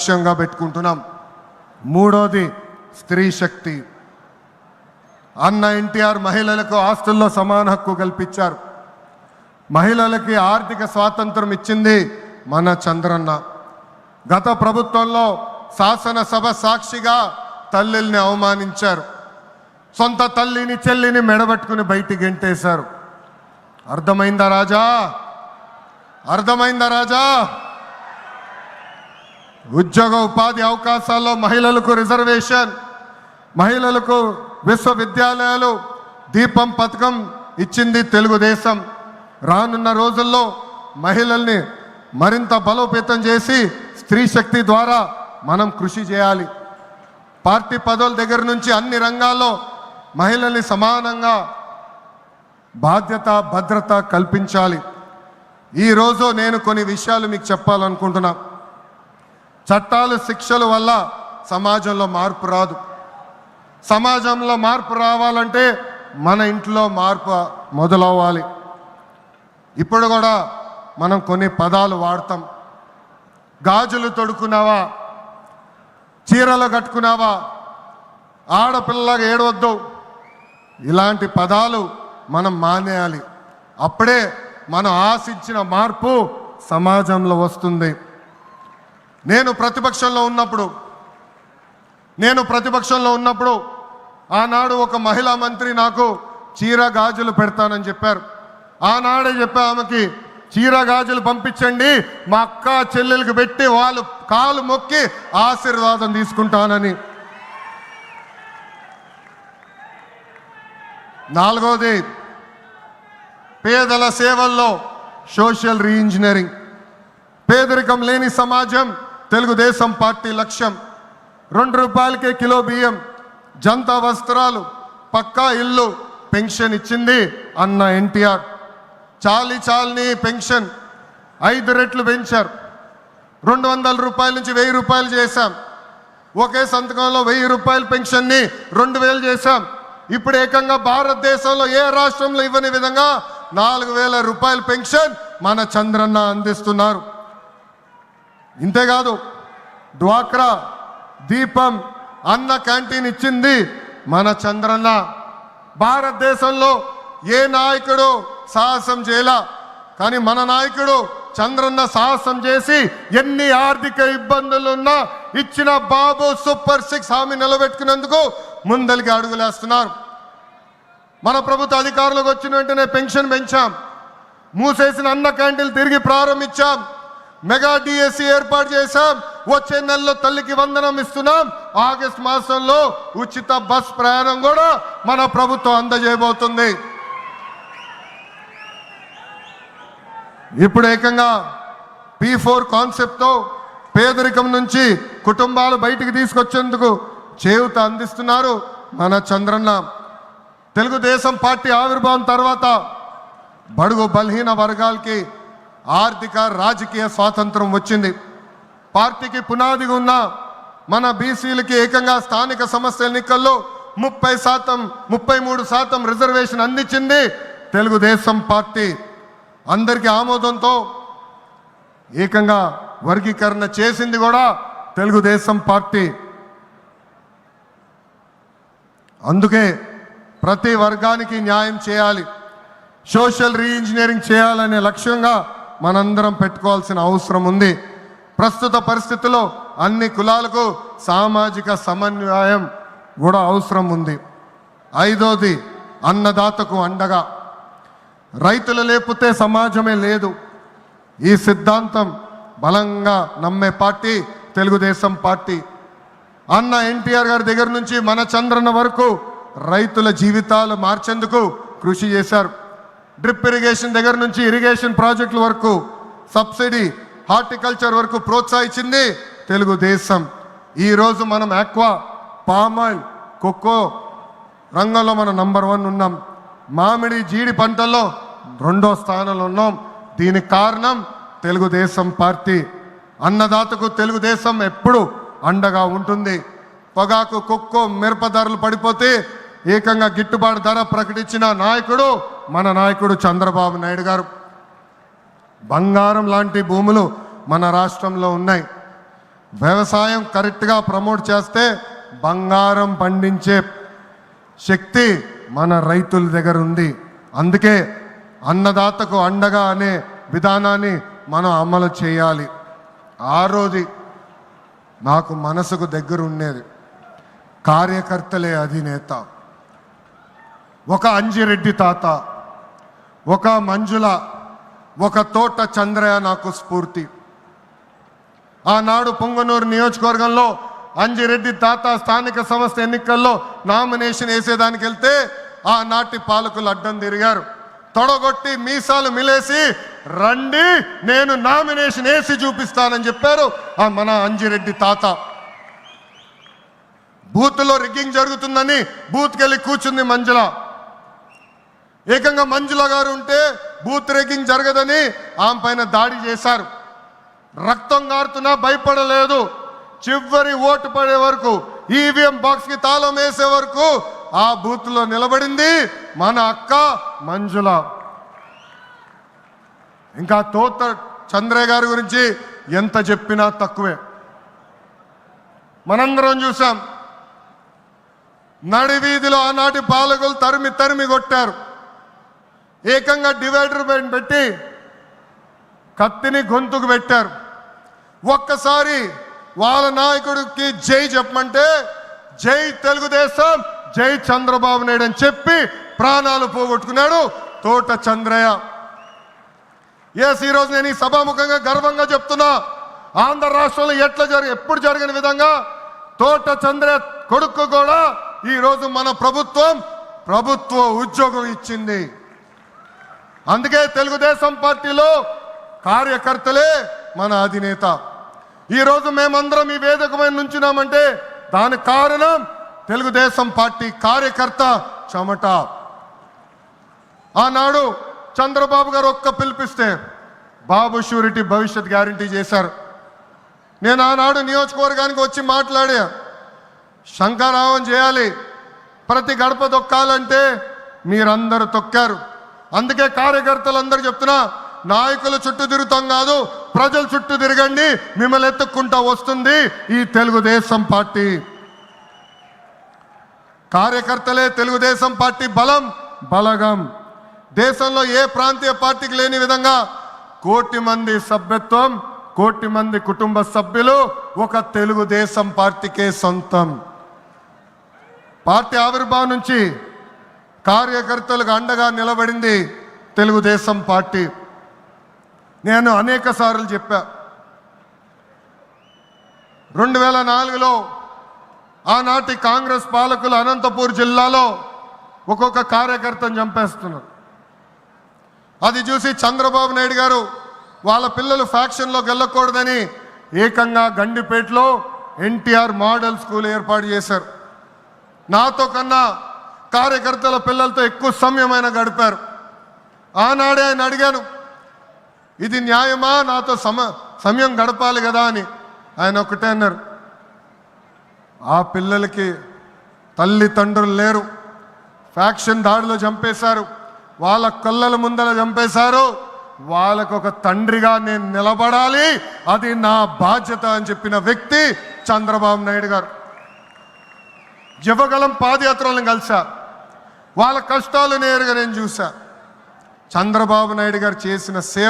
లక్ష్యంగా పెట్టుకుంటున్నాం. మూడోది స్త్రీ శక్తి. అన్న ఎన్టీఆర్ మహిళలకు ఆస్తుల్లో సమాన హక్కు కల్పించారు. మహిళలకి ఆర్థిక స్వాతంత్రం ఇచ్చింది మన చంద్రన్న. గత ప్రభుత్వంలో శాసనసభ సాక్షిగా తల్లిల్ని అవమానించారు. సొంత తల్లిని చెల్లిని మెడబట్టుకుని బయటికి గెంటేశారు. అర్థమైందా రాజా? అర్థమైందా రాజా? ఉద్యోగ ఉపాధి అవకాశాల్లో మహిళలకు రిజర్వేషన్, మహిళలకు విశ్వవిద్యాలయాలు, దీపం పథకం ఇచ్చింది తెలుగుదేశం. రానున్న రోజుల్లో మహిళల్ని మరింత బలోపేతం చేసి స్త్రీ శక్తి ద్వారా మనం కృషి చేయాలి. పార్టీ పదవుల దగ్గర నుంచి అన్ని రంగాల్లో మహిళల్ని సమానంగా బాధ్యత భద్రత కల్పించాలి. ఈరోజు నేను కొన్ని విషయాలు మీకు చెప్పాలనుకుంటున్నా. చట్టాలు శిక్షల వల్ల సమాజంలో మార్పు రాదు. సమాజంలో మార్పు రావాలంటే మన ఇంట్లో మార్పు మొదలవ్వాలి. ఇప్పుడు కూడా మనం కొన్ని పదాలు వాడతాం. గాజులు తొడుక్కున్నావా, చీరలు కట్టుకున్నావా, ఆడపిల్లగా ఏడవద్దు, ఇలాంటి పదాలు మనం మానేయాలి. అప్పుడే మనం ఆశించిన మార్పు సమాజంలో వస్తుంది. నేను ప్రతిపక్షంలో ఉన్నప్పుడు ఆనాడు ఒక మహిళా మంత్రి నాకు చీర గాజులు పెడతానని చెప్పారు. ఆనాడే చెప్పా ఆమెకి, చీర గాజులు పంపించండి, మా అక్క చెల్లెలకు పెట్టి వాళ్ళు కాలు మొక్కి ఆశీర్వాదం తీసుకుంటానని. నాలుగోది పేదల సేవల్లో సోషల్ రీఇంజనీరింగ్. పేదరికం లేని సమాజం తెలుగుదేశం పార్టీ లక్ష్యం. 2 రూపాయలకే కిలో బియ్యం, జంతా వస్త్రాలు, పక్కా ఇల్లు, పెన్షన్ ఇచ్చింది అన్న ఎన్టీఆర్. చాలని పెన్షన్ 5 రెట్లు పెంచారు. 200 రూపాయల నుంచి 1000 రూపాయలు చేశాం. ఒకే సంతకంలో 1000 రూపాయల పెన్షన్ని 2000 చేశాం. ఇప్పుడు ఏకంగా భారతదేశంలో ఏ రాష్ట్రంలో ఇవ్వని విధంగా 4000 రూపాయల పెన్షన్ మన చంద్రన్న అందిస్తున్నారు. ఇంతేకాదు డ్వాక్రా, దీపం, అన్న క్యాంటీన్ ఇచ్చింది మన చంద్రన్న. భారతదేశంలో ఏ నాయకుడు సాహసం చేయలా, కానీ మన నాయకుడు చంద్రన్న సాహసం చేసి ఎన్ని ఆర్థిక ఇబ్బందులున్నా ఇచ్చిన బాబు సూపర్ 6 హామీ నిలబెట్టుకునేందుకు ముందలికి అడుగులేస్తున్నారు. మన ప్రభుత్వ అధికారులకు వచ్చిన వెంటనే పెన్షన్ పెంచాం. మూసేసిన అన్న క్యాంటీన్లు తిరిగి ప్రారంభించాం. మెగా డిఎస్సి ఏర్పాటు చేశాం. వచ్చే నెలలో తల్లికి వందనం ఇస్తున్నాం. ఆగస్టు మాసంలో ఉచిత బస్ ప్రయాణం కూడా మన ప్రభుత్వం అందజేయబోతుంది. ఇప్పుడు ఏకంగా P4 కాన్సెప్ట్తో పేదరికం నుంచి కుటుంబాలు బయటికి తీసుకొచ్చేందుకు చేయూత అందిస్తున్నారు మన చంద్రన్న. తెలుగుదేశం పార్టీ ఆవిర్భావం తర్వాత బడుగు బలహీన వర్గాలకి ఆర్థిక రాజకీయ స్వాతంత్రం వచ్చింది. పార్టీకి పునాదిగా ఉన్న మన బీసీలకి ఏకంగా స్థానిక సంస్థల ఎన్నికల్లో 33% రిజర్వేషన్ అందించింది తెలుగుదేశం పార్టీ. అందరికీ ఆమోదంతో ఏకంగా వర్గీకరణ చేసింది కూడా తెలుగుదేశం పార్టీ. అందుకే ప్రతి వర్గానికి న్యాయం చేయాలి, సోషల్ రీఇంజనీరింగ్ చేయాలనే లక్ష్యంగా మనందరం పెట్టుకోవాల్సిన అవసరం ఉంది. ప్రస్తుత పరిస్థితుల్లో అన్ని కులాలకు సామాజిక సమన్వయం కూడా అవసరం ఉంది. 5వది అన్నదాతకు అండగా. రైతులు లేకపోతే సమాజమే లేదు. ఈ సిద్ధాంతం బలంగా నమ్మే పార్టీ తెలుగుదేశం పార్టీ. అన్న ఎన్టీఆర్ గారి దగ్గర నుంచి మన చంద్రన్న వరకు రైతుల జీవితాలు మార్చేందుకు కృషి చేశారు. డ్రిప్ ఇరిగేషన్ దగ్గర నుంచి ఇరిగేషన్ ప్రాజెక్టుల వరకు, సబ్సిడీ, హార్టికల్చర్ వరకు ప్రోత్సహించింది తెలుగుదేశం. ఈరోజు మనం ఆక్వా, పామాయిల్, కోకో రంగంలో మనం నంబర్ 1 ఉన్నాం. మామిడి, జీడి పంటల్లో 2వ స్థానంలో ఉన్నాం. దీనికి కారణం తెలుగుదేశం పార్టీ. అన్నదాతకు తెలుగుదేశం ఎప్పుడు అండగా ఉంటుంది. పొగాకు, కొక్కో, మిరప ధరలు పడిపోతే ఏకంగా గిట్టుబాటు ధర ప్రకటించిన నాయకుడు మన నాయకుడు చంద్రబాబు నాయుడు గారు. బంగారం లాంటి భూములు మన రాష్ట్రంలో ఉన్నాయి. వ్యవసాయం కరెక్ట్గా ప్రమోట్ చేస్తే బంగారం పండించే శక్తి మన రైతుల దగ్గర ఉంది. అందుకే అన్నదాతకు అండగా అనే విధానాన్ని మనం అమలు చేయాలి. ఆరోది నాకు మనసుకు దగ్గర ఉండేది, కార్యకర్తలే అధినేత. ఒక అంజిరెడ్డి తాత, ఒక మంజుల, ఒక తోట చంద్రయ్య నాకు స్ఫూర్తి. ఆనాడు పొంగనూరు నియోజకవర్గంలో అంజిరెడ్డి తాత స్థానిక సంస్థ ఎన్నికల్లో నామినేషన్ వేసేదానికి వెళ్తే ఆనాటి పాలకులు అడ్డం తిరిగారు. తొడగొట్టి మీసాలు మిలేసి రండి నేను నామినేషన్ వేసి చూపిస్తానని చెప్పారు మన అంజిరెడ్డి తాత. బూత్లో రిగ్గింగ్ జరుగుతుందని బూత్కి వెళ్ళి కూర్చుంది మంజుల. ఏకంగా మంజుల గారు ఉంటే బూత్ రిగ్గింగ్ జరగదని ఆమె పైన దాడి చేశారు. రక్తం గారుతున్నా భయపడలేదు. చివరి ఓటు పడే వరకు, ఈవీఎం బాక్స్కి తాళం వేసే వరకు ఆ బూత్లో నిలబడింది మన అక్క మంజుల. ఇంకా తోట చంద్రయ్య గారి గురించి ఎంత చెప్పినా తక్కువే. మనందరం చూసాం, నడివీధిలో ఆనాటి పాలకులు తరిమి తరిమి కొట్టారు. ఏకంగా డివైడర్ పెట్టి కత్తిని గొంతుకు పెట్టారు. ఒక్కసారి వాళ్ళ నాయకుడికి జై చెప్పమంటే జై తెలుగుదేశం, జై చంద్రబాబు నాయుడు అని చెప్పి ప్రాణాలు పోగొట్టుకున్నాడు తోట చంద్రయ్య. ఈరోజు నేను ఈ సభాముఖంగా గర్వంగా చెప్తున్నా, ఆంధ్ర రాష్ట్రంలో ఎప్పుడు జరిగిన విధంగా తోట చంద్రయ్య కొడుకు కూడా ఈరోజు మన ప్రభుత్వ ఉద్యోగం ఇచ్చింది. అందుకే తెలుగుదేశం పార్టీలో కార్యకర్తలే మన అధినేత. ఈరోజు మేమందరం ఈ వేదిక మీద నుంచున్నామంటే దానికి కారణం తెలుగుదేశం పార్టీ కార్యకర్త చెమట. ఆనాడు చంద్రబాబు గారు ఒక్క పిలిపిస్తే బాబు షూరిటీ భవిష్యత్ గ్యారంటీ చేశారు. నేను ఆనాడు నియోజకవర్గానికి వచ్చి మాట్లాడా, శంఖారావం చేయాలి, ప్రతి గడప తొక్కాలంటే మీరందరూ తొక్కారు. అందుకే కార్యకర్తలందరూ చెప్తున్నా, నాయకుల చుట్టూ తిరుగుతాం కాదు, ప్రజల చుట్టూ తిరగండి, మిమ్మల్ని ఎత్తుక్కుంటా వస్తుంది ఈ తెలుగుదేశం పార్టీ. కార్యకర్తలే తెలుగుదేశం పార్టీ బలగం. దేశంలో ఏ ప్రాంతీయ పార్టీకి లేని విధంగా 1 కోటి మంది సభ్యత్వం, 1 కోటి మంది కుటుంబ సభ్యులు ఒక తెలుగుదేశం పార్టీకే సొంతం. పార్టీ ఆవిర్భావం నుంచి కార్యకర్తలకు అండగా నిలబడింది తెలుగుదేశం పార్టీ. నేను అనేక సార్లు చెప్పా, 2004లో ఆనాటి కాంగ్రెస్ పాలకులు అనంతపూర్ జిల్లాలో ఒక్కొక్క కార్యకర్తను చంపేస్తున్నారు. అది చూసి చంద్రబాబు నాయుడు గారు వాళ్ళ పిల్లలు ఫ్యాక్షన్లోకి వెళ్ళకూడదని ఏకంగా గండిపేటలో ఎన్టీఆర్ మోడల్ స్కూల్ ఏర్పాటు చేశారు. నాతో కన్నా కార్యకర్తల పిల్లలతో ఎక్కువ సమయం ఆయన గడిపారు. ఆనాడే ఆయన అడిగాను, ఇది న్యాయమా, నాతో సమయం గడపాలి కదా అని. ఆయన ఒకటే అన్నారు, ఆ పిల్లలకి తల్లిదండ్రులు లేరు, ఫ్యాక్షన్ దాడిలో చంపేశారు, వాళ్ళ కళ్ళల ముందర చంపేశారు, వాళ్ళకు ఒక తండ్రిగా నేను నిలబడాలి, అది నా బాధ్యత అని చెప్పిన వ్యక్తి చంద్రబాబు నాయుడు గారు. యువగలం పాదయాత్రలను కలిసా, వాళ్ళ కష్టాలు నేరుగా నేను చూసా. చంద్రబాబు నాయుడు గారు చేసిన సేవ